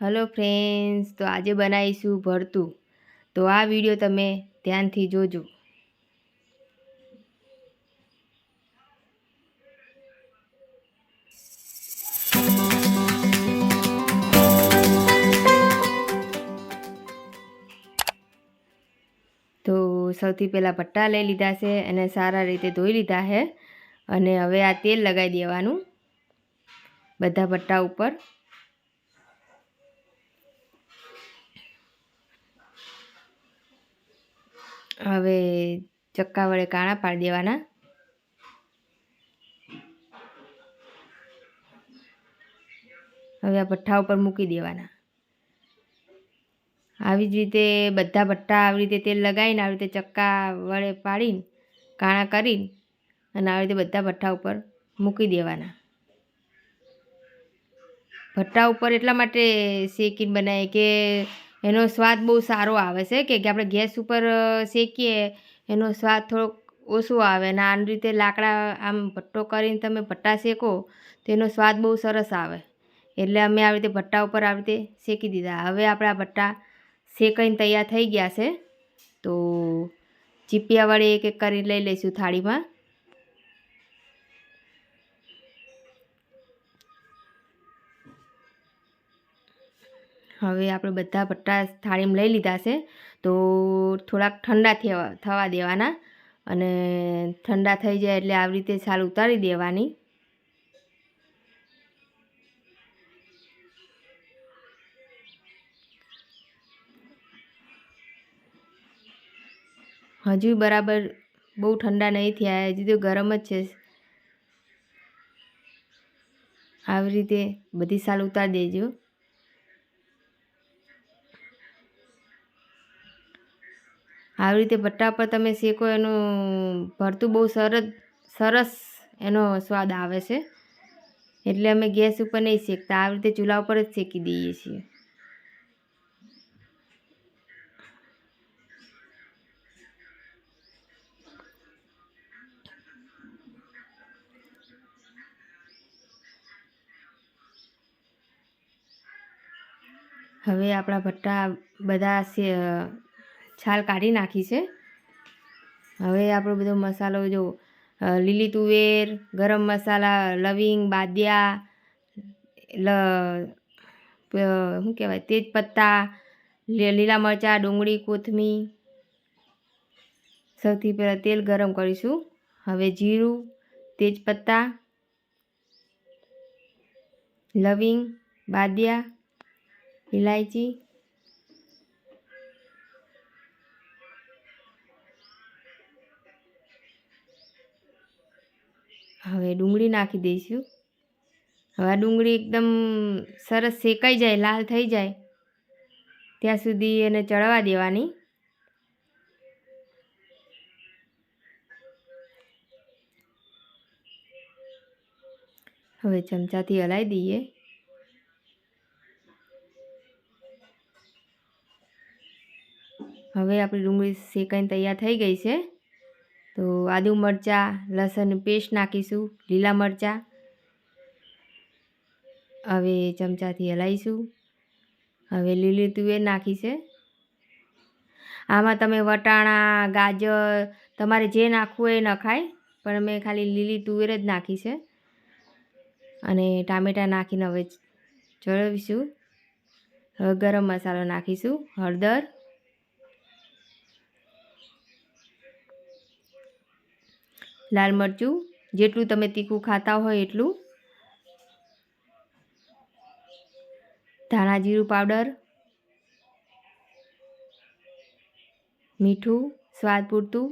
Hello friends, तो आज बनाईशू भरतू। तो आ वीडियो तमे ध्यानथी जोजो। तो સૌથી પહેલાં ભટ્ટા લઈ લીધા છે અને સારા રીતે ધોઈ લીધા છે અને હવે આ તેલ લગાવી દેવાનું બધા ભટ્ટા ઉપર। હવે ચક્કા વડે કાણા પાડી દેવાના। હવે આ ભઠ્ઠા ઉપર મૂકી દેવાના। આવી જ રીતે બધા ભટ્ટા આવી રીતે તેલ લગાવીને આવી રીતે ચક્કા વડે પાડીને કાણા કરીને અને આવી રીતે બધા ભટ્ઠા ઉપર મૂકી દેવાના। ભટ્ટા ઉપર એટલા માટે શેકીને બનાવીએ કે એનો સ્વાદ બહુ સારો આવે છે કે આપણે ગેસ ઉપર શેકીએ એનો સ્વાદ થોડોક ઓછો આવે અને આવી રીતે લાકડા આમ ભટ્ટો કરીને તમે ભટ્ટા શેકો તો એનો સ્વાદ બહુ સરસ આવે। એટલે અમે આવી રીતે ભટ્ટા ઉપર આવી રીતે શેકી દીધા। હવે આપણા ભટ્ટા શેકાઈને તૈયાર થઈ ગયા છે। તો ચીપિયા વડે એક એક કરી લઈ લઈશું થાળીમાં। હવે આપણે બધા ભટ્ટા થાળીમાં લઈ લીધા છે। તો થોડાક ઠંડા થવા દેવાના અને ઠંડા થઈ જાય એટલે આવી રીતે છાલ ઉતારી દેવાની। હજુ બરાબર બહુ ઠંડા નહીં થયા, હજી તો ગરમ જ છે। આવી રીતે બધી છાલ ઉતારી દેજો। આવી રીતે ભટ્ટા પર તમે શેકો એનું ભરતું બહુ સરસ એનો સ્વાદ આવે છે। એટલે અમે ગેસ ઉપર નહીં શેકતા, આવી રીતે ચૂલા ઉપર જ શેકી દઈએ છીએ। હવે આપણા ભટ્ટા બધા છાલ કાઢી નાખી છે। હવે આપણો બધો મસાલો જો લીલી તુવેર, ગરમ મસાલા, લવિંગ, બાદિયા, શું કહેવાય તેજપત્તા, લીલા મરચાં, ડુંગળી, કોથમીર। સૌથી પહેલાં તેલ ગરમ કરીશું। હવે જીરું, તેજપત્તા, લવિંગ, બાદિયા, ઇલાયચી, હવે ડુંગળી નાખી દઈશું। હવે આ ડુંગળી એકદમ સરસ શેકાઈ જાય, લાલ થઈ જાય ત્યાં સુધી એને ચડવા દેવાની। હવે ચમચાથી હલાવી દઈએ। હવે આપણી ડુંગળી શેકાઈને તૈયાર થઈ ગઈ છે। તો આદુ મરચાં, લસણની પેસ્ટ નાખીશું, લીલા મરચાં। હવે ચમચાથી હલાવીશું। હવે લીલી તુવેર નાખી છે। આમાં તમે વટાણા, ગાજર તમારે જે નાખવું હોય એ નખાય, પણ મેં ખાલી લીલી તુવેર જ નાખી છે। અને ટામેટાં નાખીને હવે ચડવીશું। હવે ગરમ મસાલો નાખીશું, હળદર, લાલ મરચું જેટલું તમે તીખું ખાતા હોય એટલું, ધાણા જીરું પાવડર, મીઠું સ્વાદ પૂરતું,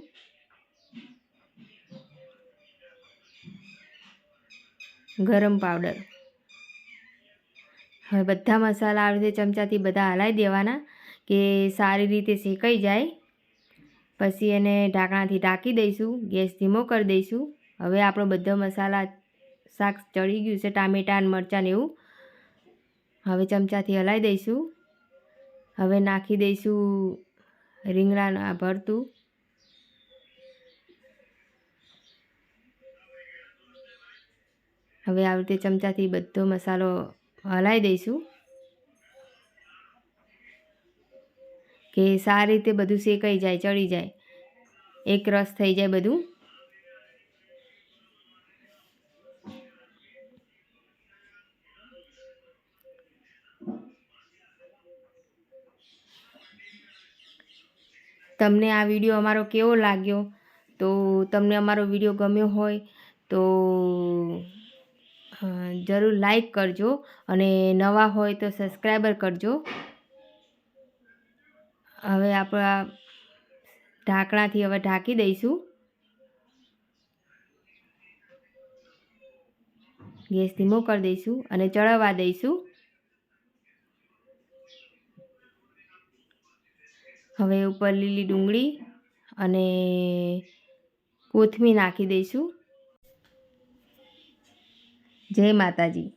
ગરમ પાવડર। હવે બધા મસાલા આવી રીતે ચમચાથી બધા હલાવી દેવાના કે સારી રીતે શેકાઈ જાય। પછી એને ઢાંકણાથી ઢાંકી દઈશું, ગેસ ધીમો કરી દઈશું। હવે આપણો બધો મસાલા શાક ચડી ગયું છે, ટામેટાં મરચાં ને એવું। હવે ચમચાથી હલાવી દઈશું। હવે નાખી દઈશું રીંગણાના ભરતું। હવે આવી રીતે ચમચાથી બધો મસાલો હલાવી દઈશું। કે સારી રીતે બધું શેકાઈ જાય, ચડી જાય, એક રસ થઈ જાય બધું. તમને આ વિડીયો અમારો કેવો લાગ્યો? તો તમને અમારો વિડીયો ગમ્યો હોય તો જરૂર લાઈક કરજો અને નવા હોય તો સબસ્ક્રાઈબર કરજો. હવે આપણા ઢાંકણાથી હવે ઢાંકી દઈશું. ગેસ ધીમો કરી દઈશું અને ચડવા દઈશું. હવે ઉપર લીલી ડુંગળી અને કોથમીર નાખી દઈશું. જય માતાજી.